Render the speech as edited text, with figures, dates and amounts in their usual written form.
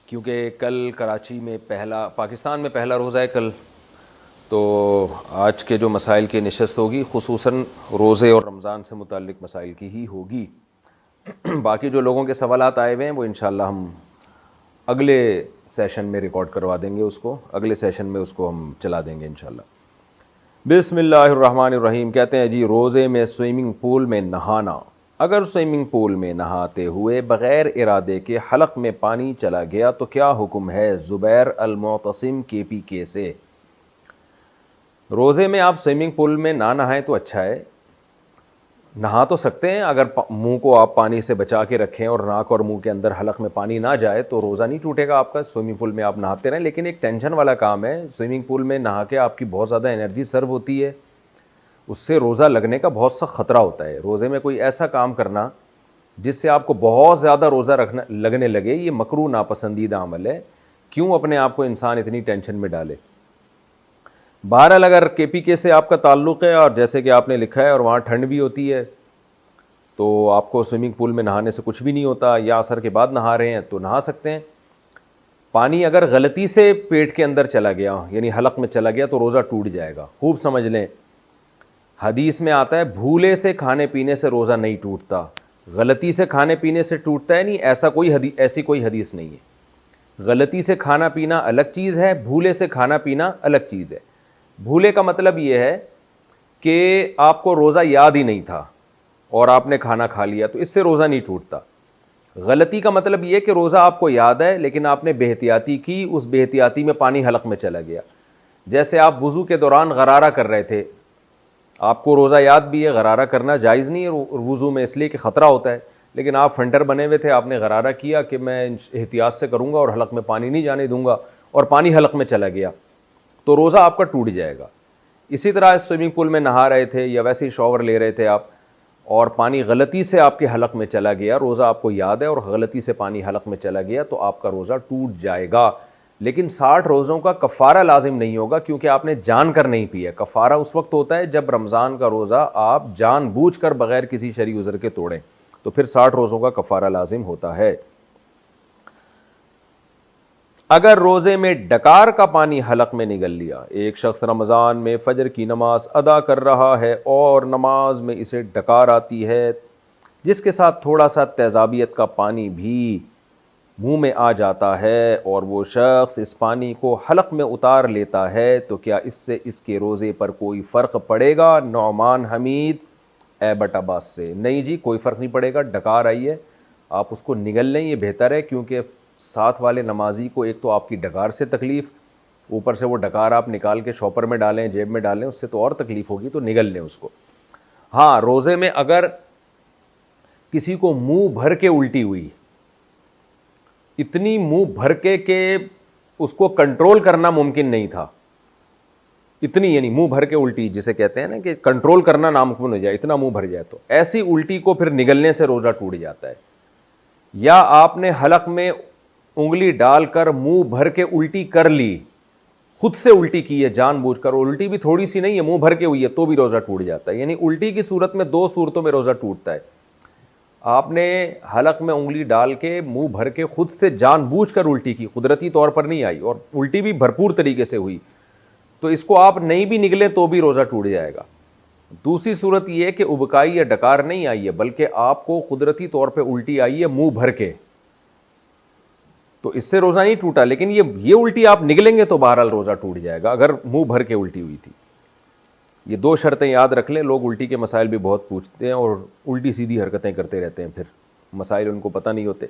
کیونکہ کل کراچی میں پاکستان میں پہلا روزہ ہے کل، تو آج کے جو مسائل کی نشست ہوگی خصوصاً روزے اور رمضان سے متعلق مسائل کی ہی ہوگی۔ باقی جو لوگوں کے سوالات آئے ہوئے ہیں وہ انشاءاللہ ہم اگلے سیشن میں ریکارڈ کروا دیں گے، اگلے سیشن میں اس کو ہم چلا دیں گے انشاءاللہ۔ بسم اللہ الرحمن الرحیم۔ کہتے ہیں جی روزے میں سوئمنگ پول میں نہانا، اگر سوئمنگ پول میں نہاتے ہوئے بغیر ارادے کے حلق میں پانی چلا گیا تو کیا حکم ہے؟ زبیر المعتصم KPK سے۔ روزے میں آپ سوئمنگ پول میں نہ نہائیں تو اچھا ہے، نہا تو سکتے ہیں، اگر منہ کو آپ پانی سے بچا کے رکھیں اور ناک اور منہ کے اندر حلق میں پانی نہ جائے تو روزہ نہیں ٹوٹے گا آپ کا، سوئمنگ پول میں آپ نہاتے رہیں۔ لیکن ایک ٹینشن والا کام ہے، سوئمنگ پول میں نہا کے آپ کی بہت زیادہ انرجی سرو ہوتی ہے، اس سے روزہ لگنے کا بہت سا خطرہ ہوتا ہے۔ روزے میں کوئی ایسا کام کرنا جس سے آپ کو بہت زیادہ روزہ لگنے لگے، یہ مکروہ ناپسندیدہ عمل ہے۔ کیوں اپنے آپ کو انسان اتنی ٹینشن میں ڈالے؟ بہرحال اگر KPK سے آپ کا تعلق ہے اور جیسے کہ آپ نے لکھا ہے اور وہاں ٹھنڈ بھی ہوتی ہے تو آپ کو سوئمنگ پول میں نہانے سے کچھ بھی نہیں ہوتا، یا عصر کے بعد نہا رہے ہیں تو نہا سکتے ہیں۔ پانی اگر غلطی سے پیٹ کے اندر چلا گیا یعنی حلق میں چلا گیا تو روزہ ٹوٹ جائے گا۔ خوب سمجھ لیں، حدیث میں آتا ہے بھولے سے کھانے پینے سے روزہ نہیں ٹوٹتا، غلطی سے کھانے پینے سے ٹوٹتا ہے، نہیں ایسی کوئی حدیث نہیں ہے۔ غلطی سے کھانا پینا الگ چیز ہے، بھولے سے کھانا پینا الگ چیز ہے۔ بھولے کا مطلب یہ ہے کہ آپ کو روزہ یاد ہی نہیں تھا اور آپ نے کھانا کھا لیا تو اس سے روزہ نہیں ٹوٹتا۔ غلطی کا مطلب یہ کہ روزہ آپ کو یاد ہے لیکن آپ نے بے احتیاطی کی، اس بے احتیاطی میں پانی حلق میں چلا گیا۔ جیسے آپ وضو کے دوران غرارہ کر رہے تھے، آپ کو روزہ یاد بھی ہے، غرارہ کرنا جائز نہیں ہے وضو میں اس لیے کہ خطرہ ہوتا ہے، لیکن آپ فنٹر بنے ہوئے تھے، آپ نے غرارہ کیا کہ میں احتیاط سے کروں گا اور حلق میں پانی نہیں جانے دوں گا، اور پانی حلق میں چلا گیا تو روزہ آپ کا ٹوٹ جائے گا۔ اسی طرح سوئمنگ پول میں نہا رہے تھے یا ویسے ہی شاور لے رہے تھے آپ اور پانی غلطی سے آپ کے حلق میں چلا گیا، روزہ آپ کو یاد ہے اور غلطی سے پانی حلق میں چلا گیا تو آپ کا روزہ ٹوٹ جائے گا، لیکن 60 روزوں کا کفارہ لازم نہیں ہوگا کیونکہ آپ نے جان کر نہیں پیا۔ کفارہ اس وقت ہوتا ہے جب رمضان کا روزہ آپ جان بوجھ کر بغیر کسی شرعی عذر کے توڑیں، تو پھر 60 روزوں کا کفارہ لازم ہوتا ہے۔ اگر روزے میں ڈکار کا پانی حلق میں نگل لیا، ایک شخص رمضان میں فجر کی نماز ادا کر رہا ہے اور نماز میں اسے ڈکار آتی ہے جس کے ساتھ تھوڑا سا تیزابیت کا پانی بھی منہ میں آ جاتا ہے اور وہ شخص اس پانی کو حلق میں اتار لیتا ہے تو کیا اس سے اس کے روزے پر کوئی فرق پڑے گا؟ نعمان حمید ایبٹ عباس سے۔ نہیں جی، کوئی فرق نہیں پڑے گا، ڈکار آئی ہے آپ اس کو نگل لیں، یہ بہتر ہے، کیونکہ ساتھ والے نمازی کو ایک تو آپ کی ڈکار سے تکلیف، اوپر سے وہ ڈکار آپ نکال کے شاپر میں ڈالیں، جیب میں ڈالیں، اس سے تو اور تکلیف ہوگی، تو نگل لیں اس کو۔ ہاں، روزے میں اگر کسی کو منہ بھر کے الٹی ہوئی، اتنی منہ بھر کے کہ اس کو کنٹرول کرنا ممکن نہیں تھا، اتنی یعنی منہ بھر کے الٹی جسے کہتے ہیں نا کہ کنٹرول کرنا ناممکن ہو جائے، اتنا منہ بھر جائے، تو ایسی الٹی کو پھر نگلنے سے روزہ ٹوٹ جاتا ہے۔ یا آپ نے حلق میں انگلی ڈال کر منہ بھر کے الٹی کر لی، خود سے الٹی کی ہے جان بوجھ کر، اور الٹی بھی تھوڑی سی نہیں ہے، منہ بھر کے ہوئی ہے تو بھی روزہ ٹوٹ جاتا ہے۔ یعنی الٹی کی صورت میں 2 صورتوں میں روزہ ٹوٹتا ہے۔ آپ نے حلق میں انگلی ڈال کے منہ بھر کے خود سے جان بوجھ کر الٹی کی، قدرتی طور پر نہیں آئی، اور الٹی بھی بھرپور طریقے سے ہوئی، تو اس کو آپ نہیں بھی نگلیں تو بھی روزہ ٹوٹ جائے گا۔ دوسری صورت یہ ہے کہ ابکائی یا ڈکار نہیں آئی ہے بلکہ آپ کو قدرتی طور پہ الٹی آئی ہے منہ بھر کے، تو اس سے روزہ نہیں ٹوٹا، لیکن یہ الٹی آپ نگلیں گے تو بہرحال روزہ ٹوٹ جائے گا اگر منہ بھر کے الٹی ہوئی تھی۔ یہ 2 شرطیں یاد رکھ لیں، لوگ الٹی کے مسائل بھی بہت پوچھتے ہیں اور الٹی سیدھی حرکتیں کرتے رہتے ہیں، پھر مسائل ان کو پتہ نہیں ہوتے۔